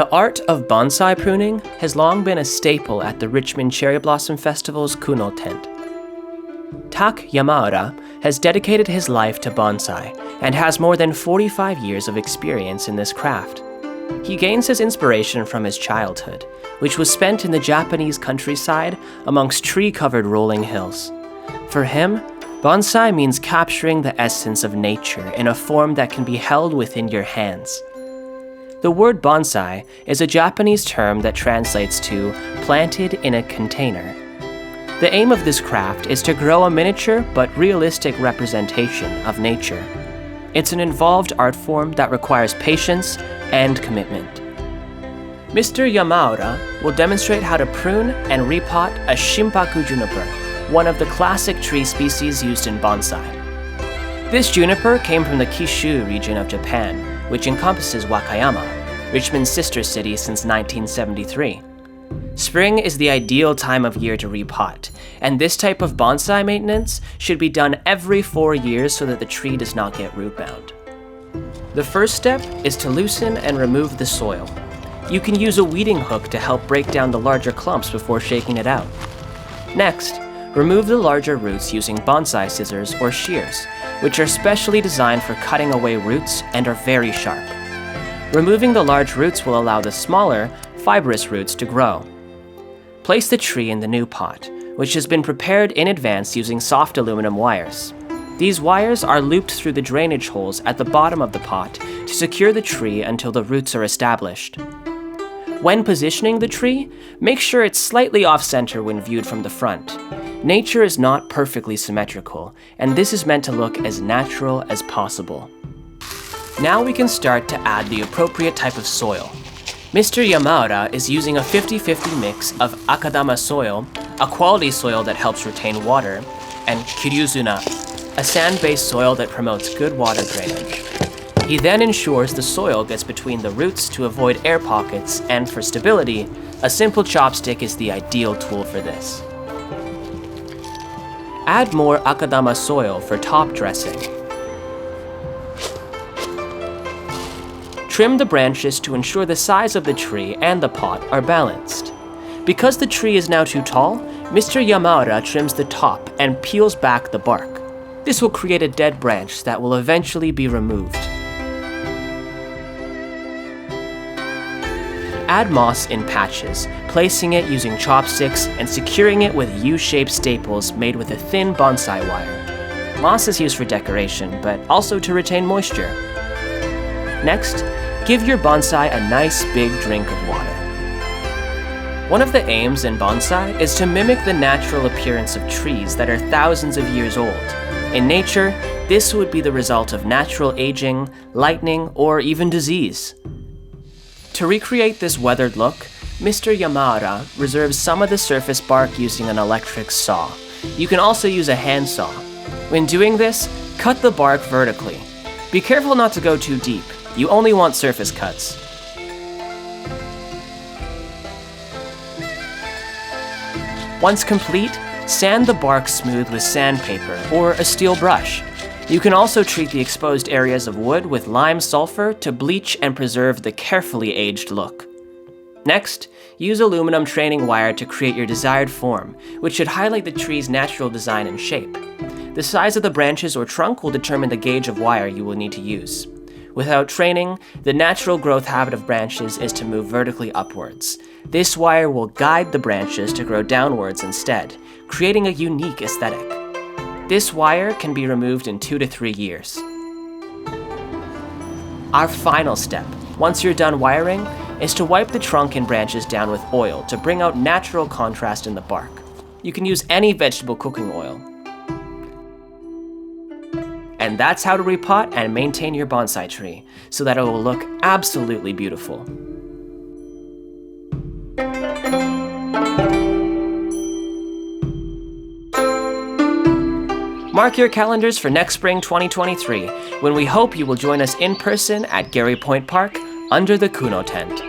The art of bonsai pruning has long been a staple at the Richmond Cherry Blossom Festival's Kuno tent. Tak Yamaura has dedicated his life to bonsai and has more than 45 years of experience in this craft. He gains his inspiration from his childhood, which was spent in the Japanese countryside amongst tree-covered rolling hills. For him, bonsai means capturing the essence of nature in a form that can be held within your hands. The word bonsai is a Japanese term that translates to planted in a container. The aim of this craft is to grow a miniature but realistic representation of nature. It's an involved art form that requires patience and commitment. Mr. Yamaura will demonstrate how to prune and repot a Shimpaku juniper, one of the classic tree species used in bonsai. This juniper came from the Kyushu region of Japan, which encompasses Wakayama, Richmond's sister city since 1973. Spring is the ideal time of year to repot, and this type of bonsai maintenance should be done every 4 years so that the tree does not get root bound. The first step is to loosen and remove the soil. You can use a weeding hook to help break down the larger clumps before shaking it out. Next, remove the larger roots using bonsai scissors or shears, which are specially designed for cutting away roots and are very sharp. Removing the large roots will allow the smaller, fibrous roots to grow. Place the tree in the new pot, which has been prepared in advance using soft aluminum wires. These wires are looped through the drainage holes at the bottom of the pot to secure the tree until the roots are established. When positioning the tree, make sure it's slightly off-center when viewed from the front. Nature is not perfectly symmetrical, and this is meant to look as natural as possible. Now we can start to add the appropriate type of soil. Mr. Yamaura is using a 50-50 mix of akadama soil, a quality soil that helps retain water, and kiryuzuna, a sand-based soil that promotes good water drainage. He then ensures the soil gets between the roots to avoid air pockets, and for stability, a simple chopstick is the ideal tool for this. Add more akadama soil for top dressing. Trim the branches to ensure the size of the tree and the pot are balanced. Because the tree is now too tall, Mr. Yamaura trims the top and peels back the bark. This will create a dead branch that will eventually be removed. Add moss in patches, placing it using chopsticks and securing it with U-shaped staples made with a thin bonsai wire. Moss is used for decoration, but also to retain moisture. Next, give your bonsai a nice big drink of water. One of the aims in bonsai is to mimic the natural appearance of trees that are thousands of years old. In nature, this would be the result of natural aging, lightning, or even disease. To recreate this weathered look, Mr. Yamaura reserves some of the surface bark using an electric saw. You can also use a handsaw. When doing this, cut the bark vertically. Be careful not to go too deep. You only want surface cuts. Once complete, sand the bark smooth with sandpaper or a steel brush. You can also treat the exposed areas of wood with lime sulfur to bleach and preserve the carefully aged look. Next, use aluminum training wire to create your desired form, which should highlight the tree's natural design and shape. The size of the branches or trunk will determine the gauge of wire you will need to use. Without training, the natural growth habit of branches is to move vertically upwards. This wire will guide the branches to grow downwards instead, creating a unique aesthetic. This wire can be removed in 2 to 3 years. Our final step, once you're done wiring, is to wipe the trunk and branches down with oil to bring out natural contrast in the bark. You can use any vegetable cooking oil. And that's how to repot and maintain your bonsai tree, so that it will look absolutely beautiful. Mark your calendars for next spring 2023, when we hope you will join us in person at Gary Point Park under the Kuno tent.